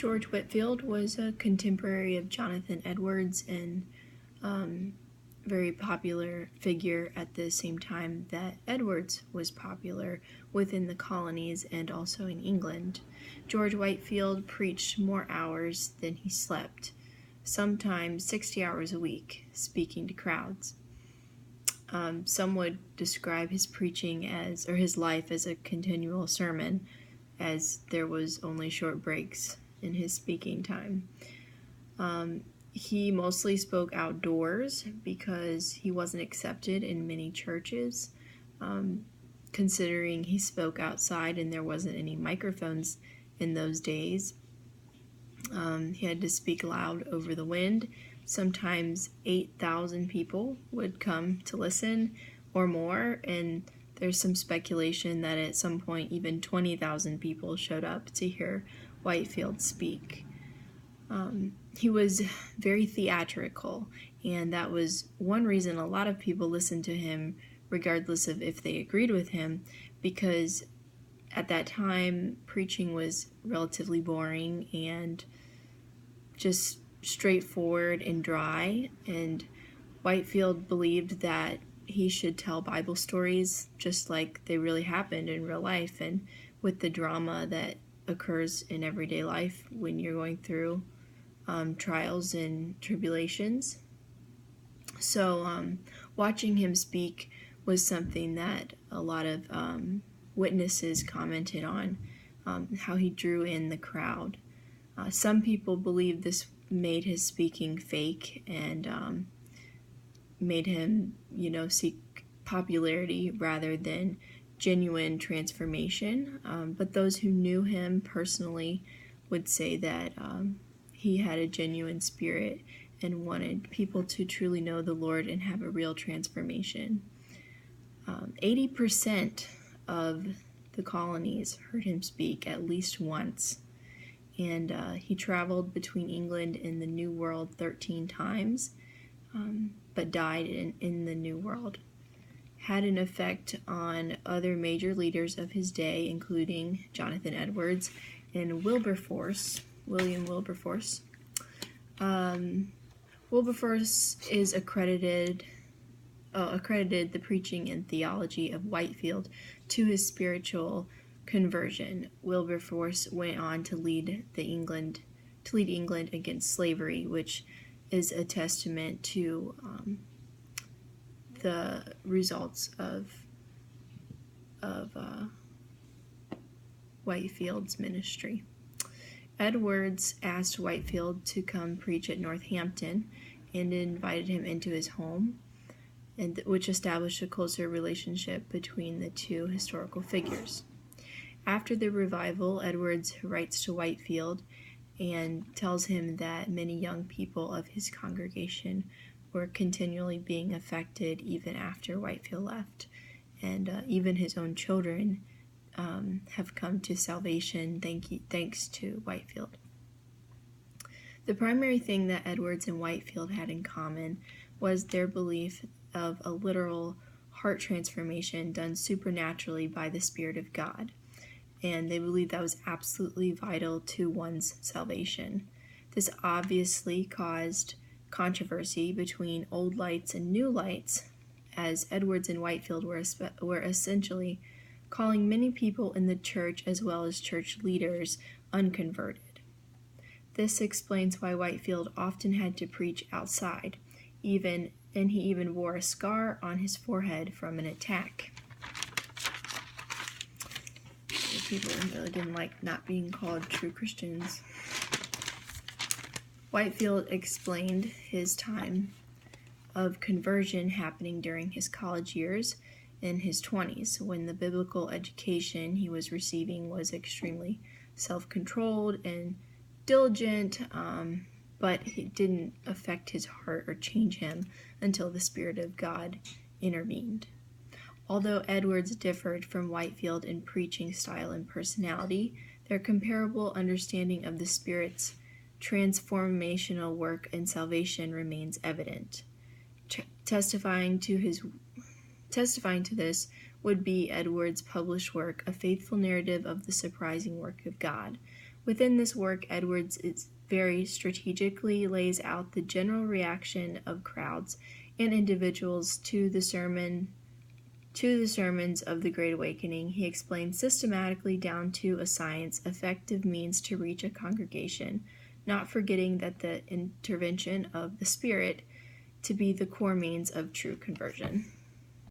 George Whitefield was a contemporary of Jonathan Edwards and very popular figure at the same time that Edwards was popular within the colonies and also in England. George Whitefield preached more hours than he slept, sometimes 60 hours a week, speaking to crowds. Some would describe his preaching or his life as a continual sermon, as there was only short breaks in his speaking time. He mostly spoke outdoors because he wasn't accepted in many churches, considering he spoke outside and there wasn't any microphones in those days. He had to speak loud over the wind. Sometimes 8,000 people would come to listen or more, and there's some speculation that at some point even 20,000 people showed up to hear Whitefield speak. He was very theatrical, and that was one reason a lot of people listened to him regardless of if they agreed with him, because at that time preaching was relatively boring and just straightforward and dry, and Whitefield believed that he should tell Bible stories just like they really happened in real life, and with the drama that occurs in everyday life when you're going through trials and tribulations. So watching him speak was something that a lot of witnesses commented on, how he drew in the crowd. Some people believe this made his speaking fake and made him, seek popularity rather than genuine transformation. But those who knew him personally would say that he had a genuine spirit and wanted people to truly know the Lord and have a real transformation. 80% of the colonies heard him speak at least once, and he traveled between England and the New World 13 times, but died in the New World. Had an effect on other major leaders of his day, including Jonathan Edwards and William Wilberforce. Wilberforce is accredited the preaching and theology of Whitefield to his spiritual conversion. Wilberforce went on to lead England against slavery, which is a testament to the results of Whitefield's ministry. Edwards asked Whitefield to come preach at Northampton and invited him into his home, which established a closer relationship between the two historical figures. After the revival, Edwards writes to Whitefield and tells him that many young people of his congregation were continually being affected even after Whitefield left, and even his own children have come to salvation thanks to Whitefield. The primary thing that Edwards and Whitefield had in common was their belief of a literal heart transformation done supernaturally by the Spirit of God, and they believed that was absolutely vital to one's salvation. This obviously caused controversy between old lights and new lights, as Edwards and Whitefield were essentially calling many people in the church as well as church leaders unconverted. This explains why Whitefield often had to preach outside, and he even wore a scar on his forehead from an attack. People really didn't like not being called true Christians. Whitefield explained his time of conversion happening during his college years in his 20s, when the biblical education he was receiving was extremely self-controlled and diligent, but it didn't affect his heart or change him until the Spirit of God intervened. Although Edwards differed from Whitefield in preaching style and personality, their comparable understanding of the Spirit's transformational work and salvation remains evident. Testifying to this would be Edwards' published work, A Faithful Narrative of the Surprising Work of God, Within this work, Edwards very strategically lays out the general reaction of crowds and individuals to the sermons of the Great Awakening. He explains systematically down to a science effective means to reach a congregation, not forgetting that the intervention of the Spirit to be the core means of true conversion.